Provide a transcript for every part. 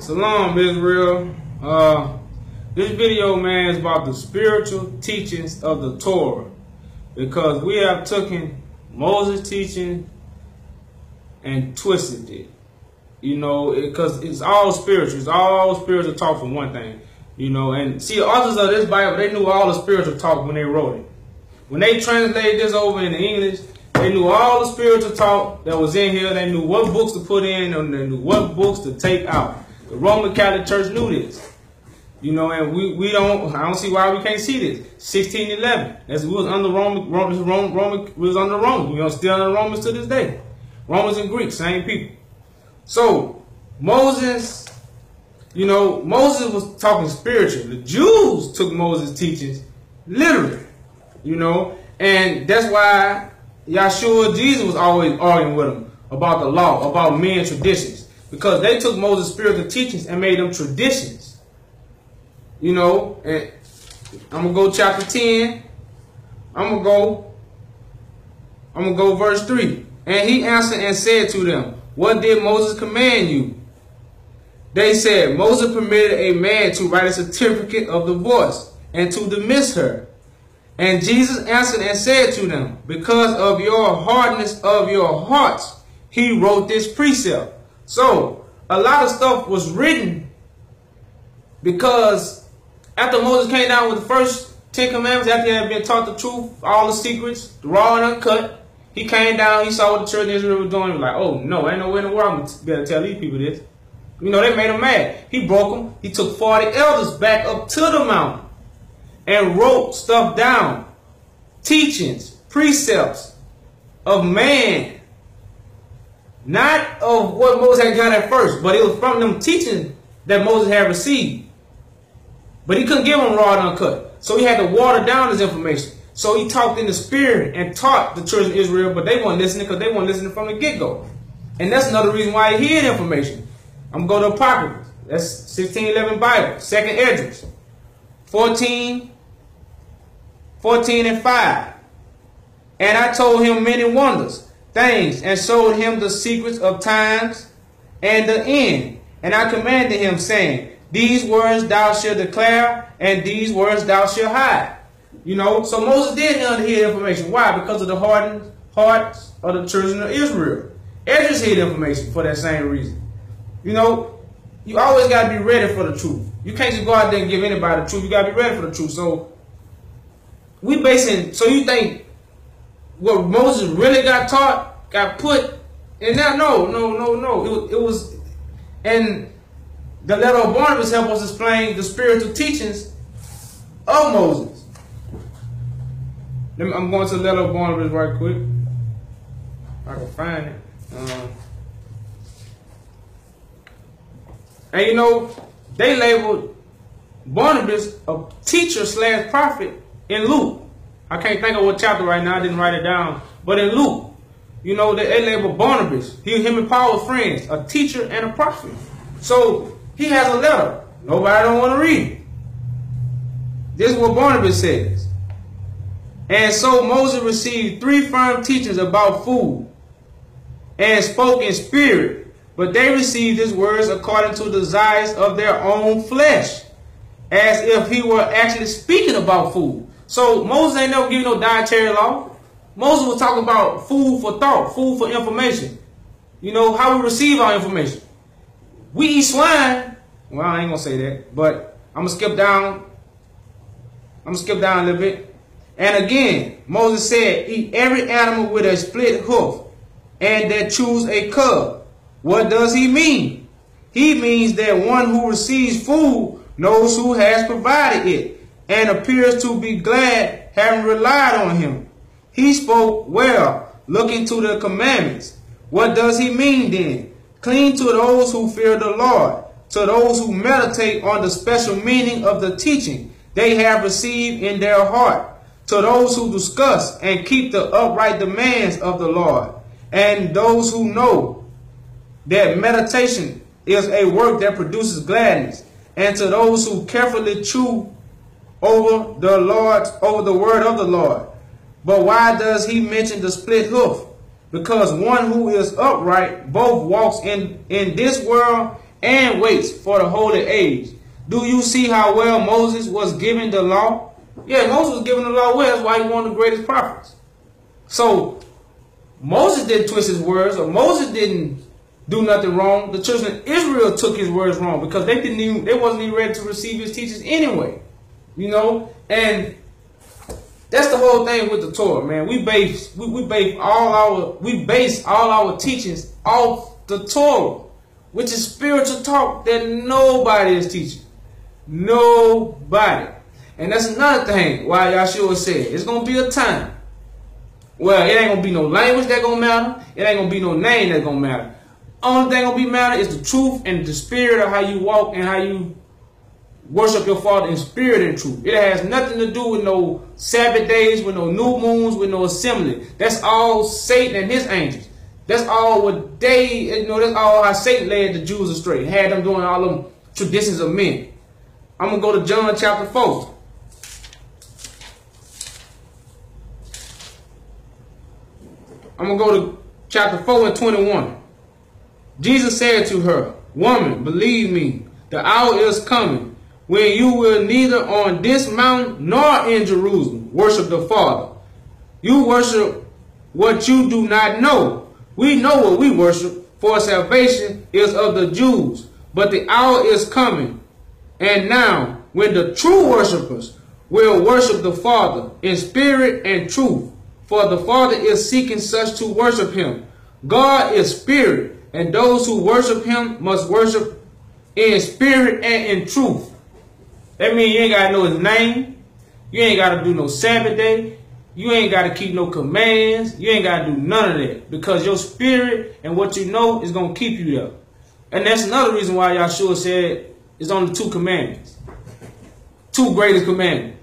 Shalom, Israel. This video, man, is about the spiritual teachings of the Torah, because we have taken Moses' teaching and twisted it. You know, because it's all spiritual. It's all spiritual talk for one thing. You know, and see, the authors of this Bible, they knew all the spiritual talk when they wrote it. When they translated this over into English, they knew all the spiritual talk that was in here. They knew what books to put in and they knew what books to take out. The Roman Catholic Church knew this. You know, and I don't see why we can't see this. 1611, as we was under Rome, we was under Rome. You know, still under Romans to this day. Romans and Greeks, same people. So, Moses, you know, Moses was talking spiritual. The Jews took Moses' teachings literally, you know, and that's why YahJew, Jesus, was always arguing with them about the law, about men's traditions, because they took Moses' spiritual teachings and made them traditions. You know, and I'm going to go chapter 10. I'm going to go verse 3. And he answered and said to them, what did Moses command you? They said, Moses permitted a man to write a certificate of divorce and to dismiss her. And Jesus answered and said to them, because of your hardness of your hearts, he wrote this precept. So, a lot of stuff was written because after Moses came down with the first 10 commandments, after he had been taught the truth, all the secrets, the raw and uncut, he came down, he saw what the children of Israel was doing. He was like, oh no, ain't no way in the world I'm going to be able to tell these people this. You know, they made him mad. He broke them. He took 40 elders back up to the mountain and wrote stuff down. Teachings, precepts of man. Not of what Moses had done at first, but it was from them teaching that Moses had received. But he couldn't give them raw and uncut. So he had to water down his information. So he talked in the spirit and taught the children of Israel, but they weren't listening because they weren't listening from the get-go. And that's another reason why he hid information. I'm going to go to Apocrypha. That's 1611 Bible. 2nd Esdras. 14 and 5. And I told him many wonders, things, and showed him the secrets of times and the end. And I commanded him, saying, these words thou shalt declare, and these words thou shalt hide. You know, so Moses did hid information. Why? Because of the hardened hearts of the children of Israel. Esdras hid information for that same reason. You know, you always got to be ready for the truth. You can't just go out there and give anybody the truth. You got to be ready for the truth. So, so you think what Moses really got taught, got put in that? No. It was, and the letter of Barnabas helps us explain the spiritual teachings of Moses. I'm going to the letter of Barnabas right quick. If I can find it. And you know, they labeled Barnabas a teacher / prophet in Luke. I can't think of what chapter right now. I didn't write it down. But in Luke, you know, they labeled Barnabas. Him and Paul were friends, a teacher and a prophet. So he has a letter. Nobody don't want to read it. This is what Barnabas says. And so Moses received 3 firm teachings about food and spoke in spirit, but they received his words according to the desires of their own flesh, as if he were actually speaking about food. So Moses ain't never giving no dietary law. Moses was talking about food for thought, food for information. You know, how we receive our information. We eat swine. Well, I ain't going to say that, but I'm going to skip down. I'm going to skip down a little bit. And again, Moses said, eat every animal with a split hoof, and that chews a cud. What does he mean? He means that one who receives food knows who has provided it, and appears to be glad having relied on him. He spoke well, looking to the commandments. What does he mean then? Cling to those who fear the Lord, to those who meditate on the special meaning of the teaching they have received in their heart, to those who discuss and keep the upright demands of the Lord, and those who know that meditation is a work that produces gladness, and to those who carefully chew over the word of the Lord. But why does he mention the split hoof? Because one who is upright both walks in this world and waits for the holy age. Do you see how well Moses was given the law? Yeah, Moses was given the law well. That's why he one of the greatest prophets. So Moses didn't twist his words, or Moses didn't do nothing wrong. The children of Israel took his words wrong because they wasn't even ready to receive his teachings anyway. You know, and that's the whole thing with the Torah, man. We base all our teachings off the Torah, which is spiritual talk that nobody is teaching. Nobody. And that's another thing why YahJew said it's gonna be a time where it ain't gonna be no language that gonna matter. It ain't gonna be no name that gonna matter. Only thing gonna be matter is the truth and the spirit of how you walk and how you worship your Father in spirit and truth. It has nothing to do with no Sabbath days, with no new moons, with no assembly. That's all Satan and his angels. That's all what they, that's all how Satan led the Jews astray. Had them doing all them traditions of men. I'm gonna go to John chapter 4. I'm gonna go to chapter 4 and 21. Jesus said to her, "Woman, believe me, the hour is coming when you will neither on this mountain nor in Jerusalem worship the Father. You worship what you do not know. We know what we worship, for salvation is of the Jews. But the hour is coming, and now, when the true worshipers will worship the Father in spirit and truth. For the Father is seeking such to worship him. God is spirit, and those who worship him must worship in spirit and in truth." That means you ain't got to know his name. You ain't got to do no Sabbath day. You ain't got to keep no commands. You ain't got to do none of that. Because your spirit and what you know is going to keep you there. And that's another reason why YahJew said it's only 2 commandments. 2 greatest commandments.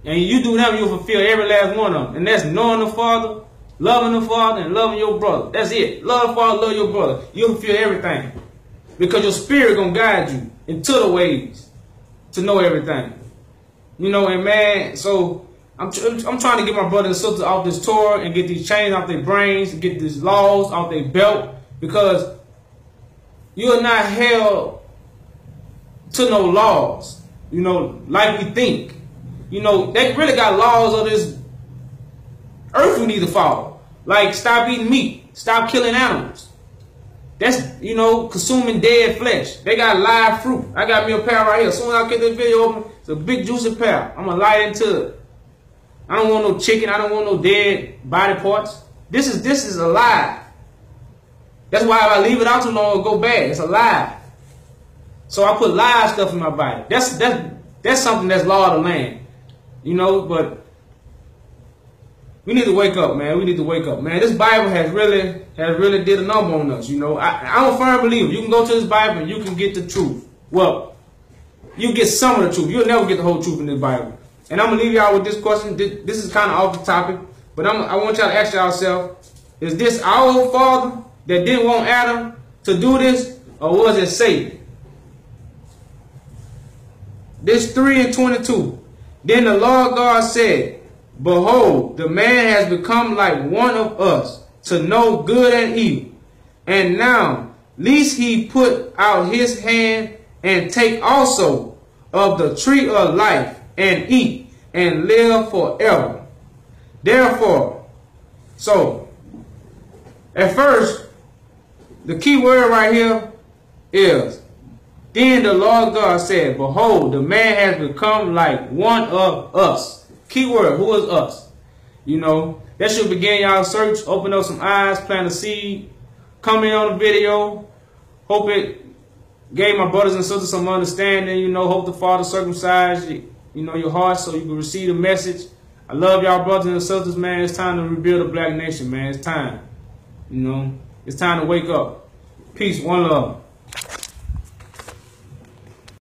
And you do them, you'll fulfill every last one of them. And that's knowing the Father, loving the Father, and loving your brother. That's it. Love the Father, love your brother. You'll fulfill everything. Because your spirit going to guide you into the ways to know everything. You know, and man, so I'm trying to get my brothers and sisters off this Torah and get these chains off their brains, and get these laws off their belt. Because you're not held to no laws, you know, like we think. You know, they really got laws of this earth we need to follow. Like, stop eating meat. Stop killing animals. That's, you know, consuming dead flesh. They got live fruit. I got me a pear right here. As soon as I get this video open, it's a big juicy pear. I'm going to light into it. I don't want no chicken. I don't want no dead body parts. This is alive. That's why if I leave it out too long, it'll go bad. It's alive. So I put live stuff in my body. That's something that's law of the land. You know, but we need to wake up, man. We need to wake up, man. This Bible has really did a number on us, you know. I'm a firm believer. You can go to this Bible and you can get the truth. Well, you get some of the truth. You'll never get the whole truth in this Bible. And I'm going to leave y'all with this question. This is kind of off the topic, but I want y'all to ask yourself, is this our Father that didn't want Adam to do this, or was it Satan? This 3 and 22. Then the Lord God said, "Behold, the man has become like one of us, to know good and evil. And now, lest he put out his hand and take also of the tree of life and eat and live forever." Therefore, so, at first, the key word right here is, then the Lord God said, "Behold, the man has become like one of us." Key word, who is us? You know, that should begin y'all search. Open up some eyes, plant a seed. Comment on the video. Hope it gave my brothers and sisters some understanding. You know, hope the Father circumcised your heart so you can receive the message. I love y'all brothers and sisters, man. It's time to rebuild a black nation, man. It's time. You know, it's time to wake up. Peace, one love.